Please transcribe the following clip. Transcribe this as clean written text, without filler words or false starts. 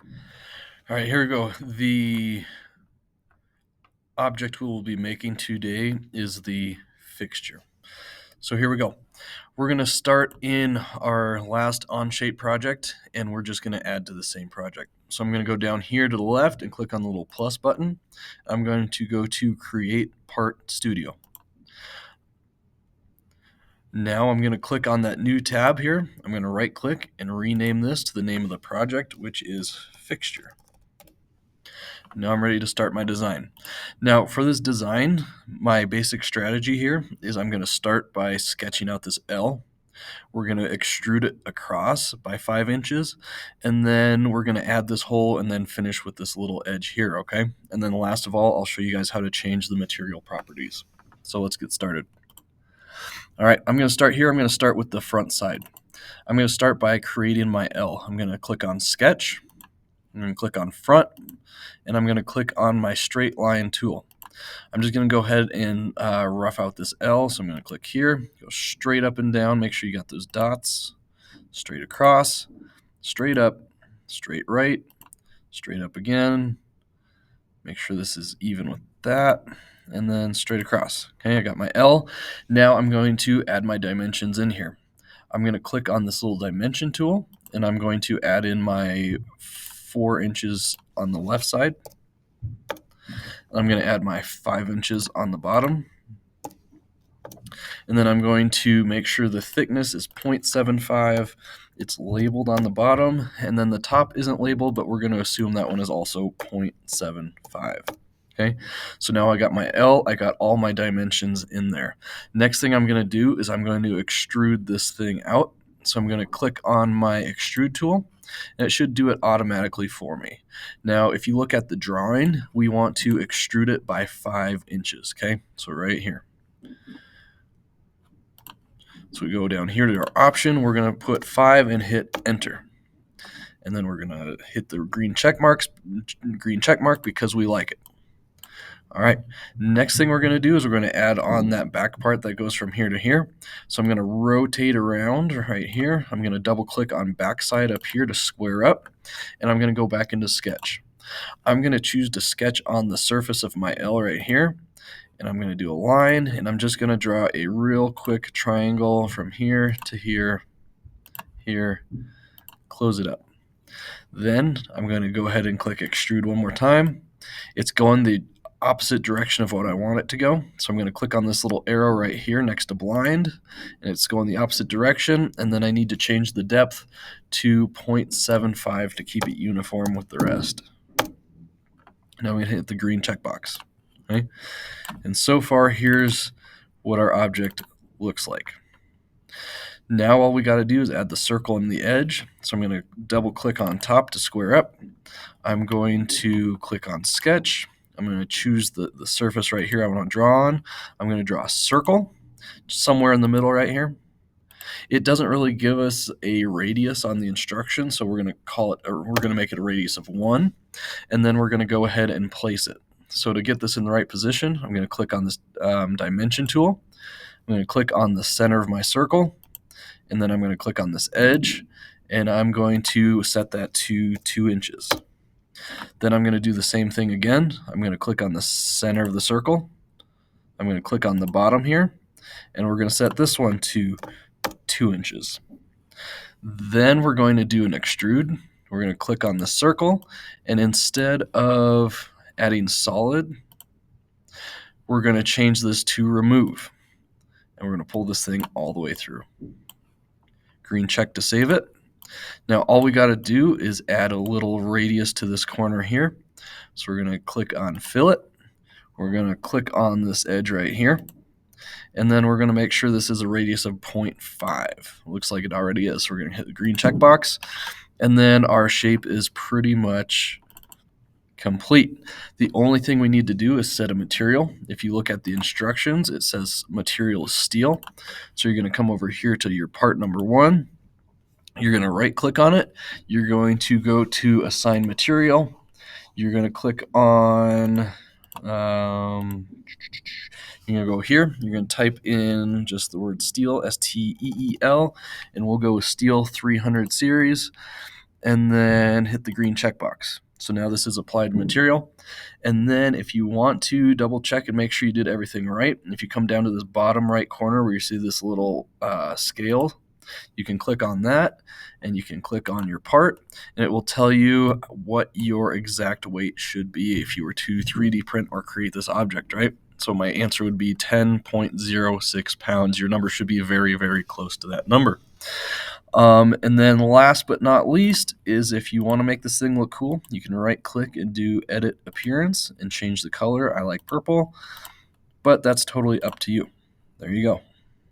All right, here we go. The object we will be making today is the fixture. So here we go. We're going to start in our last OnShape project, and we're just going to add to the same project. So I'm going to go down here to the left and click on the little plus button. I'm going to go to Create Part Studio. Now I'm going to click on that new tab here. I'm going to right click and rename this to the name of the project, which is Fixture. Now I'm ready to start my design. Now for this design, my basic strategy here is I'm going to start by sketching out this L. We're going to extrude it across by 5 inches, and then we're going to add this hole and then finish with this little edge here, okay? And then last of all, I'll show you guys how to change the material properties. So let's get started. All right, I'm going to start here. I'm going to start with the front side. I'm going to start by creating my L. I'm going to click on Sketch. I'm going to click on Front, and I'm going to click on my straight line tool. I'm just going to go ahead and rough out this L. So I'm going to click here, go straight up and down. Make sure you got those dots. Straight across, straight up, straight right, straight up again. Make sure this is even with that. And then straight across. Okay, I got my L. Now I'm going to add my dimensions in here. I'm going to click on this little dimension tool, and I'm going to add in my 4 inches on the left side. I'm going to add my 5 inches on the bottom. And then I'm going to make sure the thickness is 0.75. It's labeled on the bottom, and then the top isn't labeled, but we're going to assume that one is also 0.75. Okay, so now I got my L, I got all my dimensions in there. Next thing I'm going to do is I'm going to extrude this thing out. So I'm going to click on my extrude tool, and it should do it automatically for me. Now, if you look at the drawing, we want to extrude it by 5 inches, okay? So right here. So we go down here to our option, we're going to put 5 and hit enter. And then we're going to hit the green check mark because we like it. All right, next thing we're going to do is we're going to add on that back part that goes from here to here. So I'm going to rotate around right here. I'm going to double click on backside up here to square up, and I'm going to go back into sketch. I'm going to choose to sketch on the surface of my L right here, and I'm going to do a line, and I'm just going to draw a real quick triangle from here to here, here, close it up. Then I'm going to go ahead and click extrude one more time. It's going the opposite direction of what I want it to go. So I'm going to click on this little arrow right here next to blind, and it's going the opposite direction. And then I need to change the depth to 0.75 to keep it uniform with the rest. Now I'm going to hit the green checkbox. Okay? And so far, here's what our object looks like. Now all we got to do is add the circle and the edge. So I'm going to double click on top to square up. I'm going to click on sketch. I'm going to choose the surface right here I want to draw on. I'm going to draw a circle somewhere in the middle right here. It doesn't really give us a radius on the instruction, so we're going to call it, or we're going to make it a radius of 1, and then we're going to go ahead and place it. So to get this in the right position, I'm going to click on this dimension tool. I'm going to click on the center of my circle, and then I'm going to click on this edge, and I'm going to set that to 2 inches. Then I'm going to do the same thing again. I'm going to click on the center of the circle. I'm going to click on the bottom here, and we're going to set this one to 2 inches. Then we're going to do an extrude. We're going to click on the circle, and instead of adding solid, we're going to change this to remove. And we're going to pull this thing all the way through. Green check to save it. Now all we got to do is add a little radius to this corner here. So we're going to click on fillet. We're going to click on this edge right here. And then we're going to make sure this is a radius of 0.5. Looks like it already is. So we're going to hit the green checkbox. And then our shape is pretty much complete. The only thing we need to do is set a material. If you look at the instructions, it says material is steel. So you're going to come over here to your part number 1. You're going to right click on it. You're going to go to assign material. You're going to click on, you're going to go here. You're going to type in just the word steel, S-T-E-E-L, and we'll go with steel 300 series. and then hit the green checkbox. So now this is applied material. And then if you want to double check and make sure you did everything right, if you come down to this bottom right corner where you see this little scale, you can click on that and you can click on your part, and it will tell you what your exact weight should be if you were to 3D print or create this object, right? So my answer would be 10.06 pounds. Your number should be very, very close to that number. And then last but not least is if you want to make this thing look cool, you can right click and do edit appearance and change the color. I like purple, but that's totally up to you. There you go.